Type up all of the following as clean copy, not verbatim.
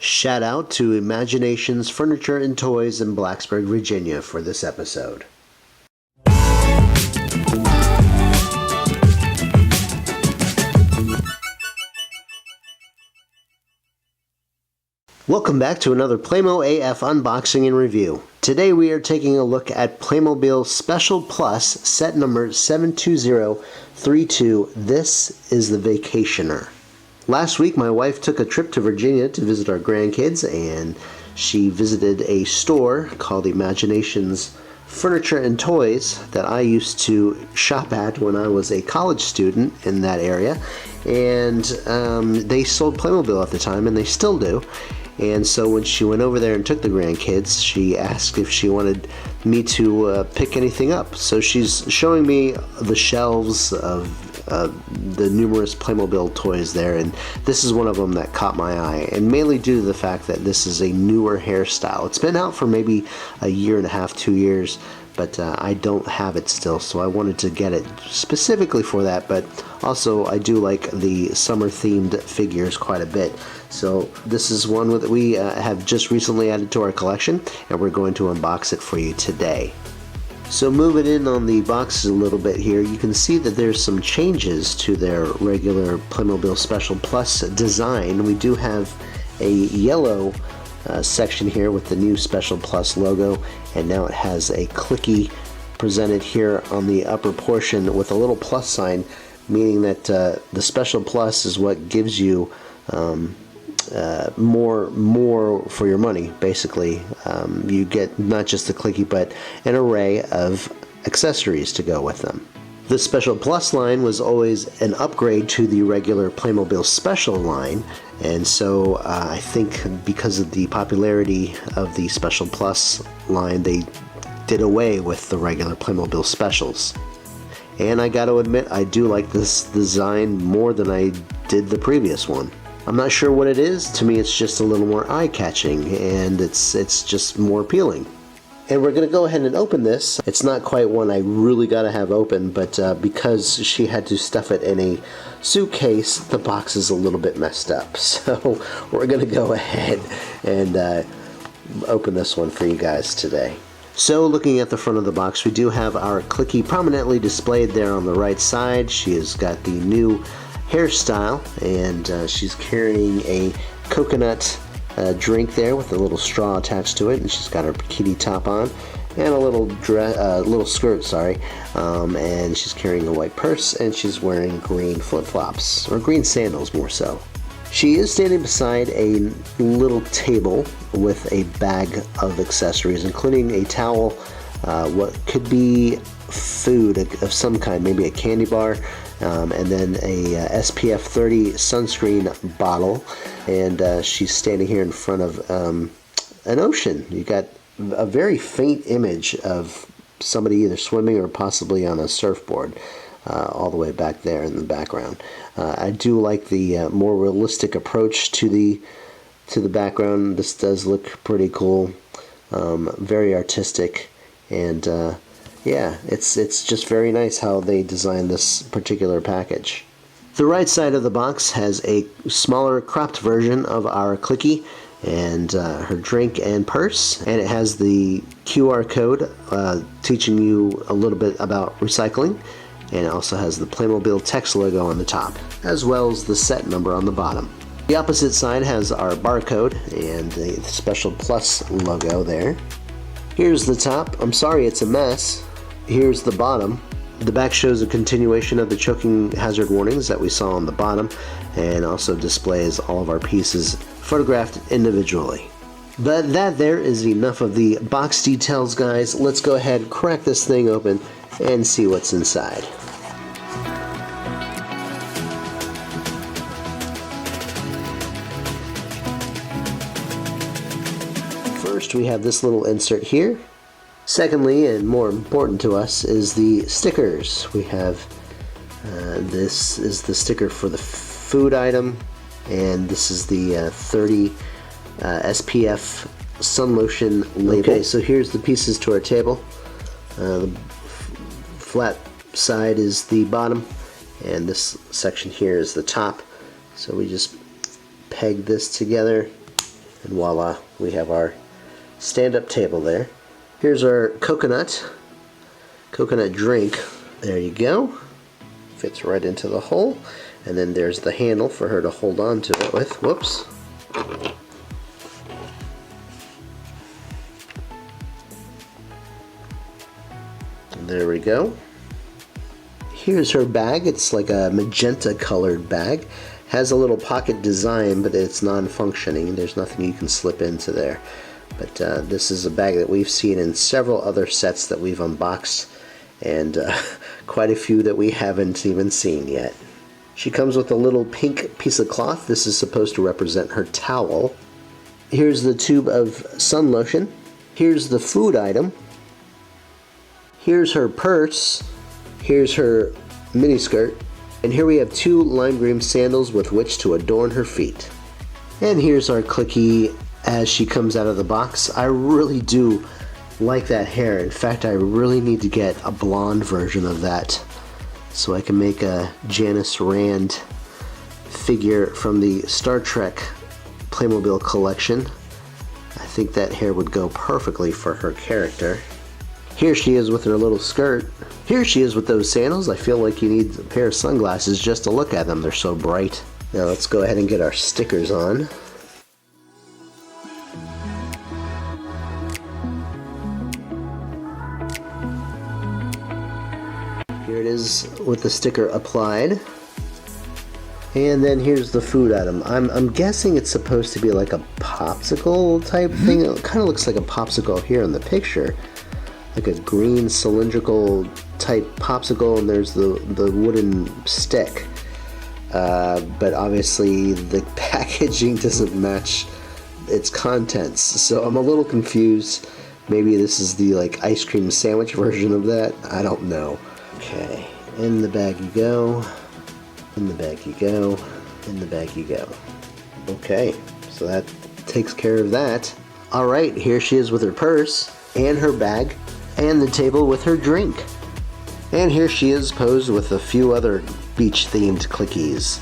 Shout out to Imaginations Furniture and Toys in Blacksburg, Virginia for this episode. Welcome back to another Playmo AF unboxing and review. Today we are taking a look at Playmobil Special Plus set number 72032. This is the Vacationer. Last week my wife took a trip to Virginia to visit our grandkids, and she visited a store called Imaginations Furniture and Toys that I used to shop at when I was a college student in that area, and they sold Playmobil at the time, and they still do. And so when she went over there and took the grandkids, she asked if she wanted me to pick anything up. So she's showing me the shelves of the numerous Playmobil toys there, and this is one of them that caught my eye, and mainly due to the fact that this is a newer hairstyle. It's been out for maybe a year and a half, 2 years, but I don't have it still, so I wanted to get it specifically for that. But also I do like the summer themed figures quite a bit. So this is one that we have just recently added to our collection, and we're going to unbox it for you today. So moving in on the box a little bit here, you can see that there's some changes to their regular Playmobil Special Plus design. We do have a yellow section here with the new Special Plus logo, and now it has a clicky presented here on the upper portion with a little plus sign, meaning that the Special Plus is what gives you more for your money. Basically, you get not just the clicky, but an array of accessories to go with them. The Special Plus line was always an upgrade to the regular Playmobil Special line, and so I think because of the popularity of the Special Plus line, they did away with the regular Playmobil Specials. And I got to admit, I do like this design more than I did the previous one. I'm not sure what it is. To me, it's just a little more eye-catching, and it's just more appealing. And we're going to go ahead and open this. It's not quite one I really got to have open, but because she had to stuff it in a suitcase, the box is a little bit messed up. So we're going to go ahead and open this one for you guys today. So looking at the front of the box, we do have our clicky prominently displayed there on the right side. She has got the new hairstyle, and she's carrying a coconut drink there with a little straw attached to it, and she's got her bikini top on and a little skirt, and she's carrying a white purse, and she's wearing green flip-flops, or green sandals more so. She is standing beside a little table with a bag of accessories, including a towel, what could be food of some kind, maybe a candy bar, and then a SPF 30 sunscreen bottle, and she's standing here in front of an ocean. You got a very faint image of somebody either swimming or possibly on a surfboard all the way back there in the background. I do like the more realistic approach to the background. This does look pretty cool, very artistic, and yeah, it's just very nice how they designed this particular package. The right side of the box has a smaller cropped version of our clicky and her drink and purse, and it has the QR code teaching you a little bit about recycling, and it also has the Playmobil text logo on the top, as well as the set number on the bottom. The opposite side has our barcode and the Special Plus logo there. Here's the top. I'm sorry it's a mess. Here's the bottom. The back shows a continuation of the choking hazard warnings that we saw on the bottom, and also displays all of our pieces photographed individually. But that there is enough of the box details, guys. Let's go ahead, crack this thing open, and see what's inside. First, we have this little insert here. Secondly, and more important to us, is the stickers. We have this is the sticker for the food item, and this is the 30 SPF sun lotion label. Okay, so here's the pieces to our table. The flat side is the bottom, and this section here is the top. So we just peg this together And voila, we have our stand-up table there. Here's our coconut drink. There you go. Fits right into the hole. And then there's the handle for her to hold on to it with. Whoops. And there we go. Here's her bag. It's like a magenta colored bag. Has a little pocket design, but it's non-functioning. There's nothing you can slip into there. But this is a bag that we've seen in several other sets that we've unboxed, and quite a few that we haven't even seen yet. She comes with a little pink piece of cloth. This is supposed to represent her towel. Here's the tube of sun lotion. Here's the food item. Here's her purse. Here's her miniskirt. And here we have 2 lime green sandals with which to adorn her feet. And here's our Clicky as she comes out of the box. I really do like that hair. In fact, I really need to get a blonde version of that so I can make a Janice Rand figure from the Star Trek Playmobil collection. I think that hair would go perfectly for her character. Here she is with her little skirt. Here she is with those sandals. I feel like you need a pair of sunglasses just to look at them. They're so bright. Now let's go ahead and get our stickers on. Here it is with the sticker applied. And then here's the food item. I'm guessing it's supposed to be like a popsicle type thing. It kind of looks like a popsicle here in the picture. Like a green cylindrical type popsicle, and there's the wooden stick. But obviously the packaging doesn't match its contents, so I'm a little confused. Maybe this is the like ice cream sandwich version of that. I don't know. Okay, in the bag you go. In the bag you go. In the bag you go. Okay, so that takes care of that. All right, here she is with her purse and her bag and the table with her drink. And here she is posed with a few other beach-themed clickies.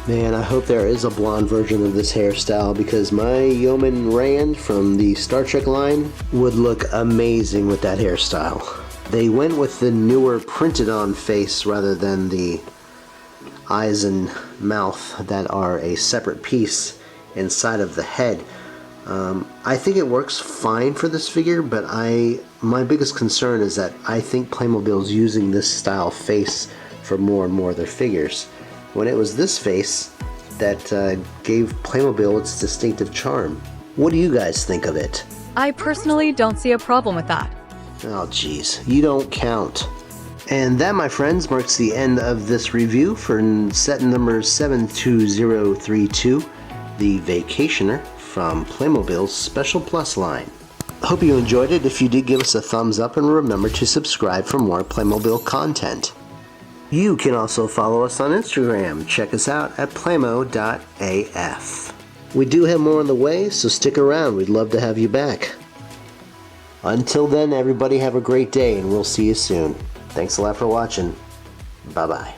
Man, I hope there is a blonde version of this hairstyle, because my Yeoman Rand from the Star Trek line would look amazing with that hairstyle. They went with the newer printed-on face rather than the eyes and mouth that are a separate piece inside of the head. I think it works fine for this figure, but my biggest concern is that I think Playmobil's using this style face for more and more of their figures, when it was this face that gave Playmobil its distinctive charm. What do you guys think of it? I personally don't see a problem with that. Oh geez, you don't count. And that, my friends, marks the end of this review for set number 72032, the Vacationer from Playmobil's Special Plus line. Hope you enjoyed it. If you did, give us a thumbs up and remember to subscribe for more Playmobil content. You can also follow us on Instagram. Check us out at playmo.af. We do have more on the way, so stick around. We'd love to have you back. Until then, everybody have a great day, and we'll see you soon. Thanks a lot for watching. Bye-bye.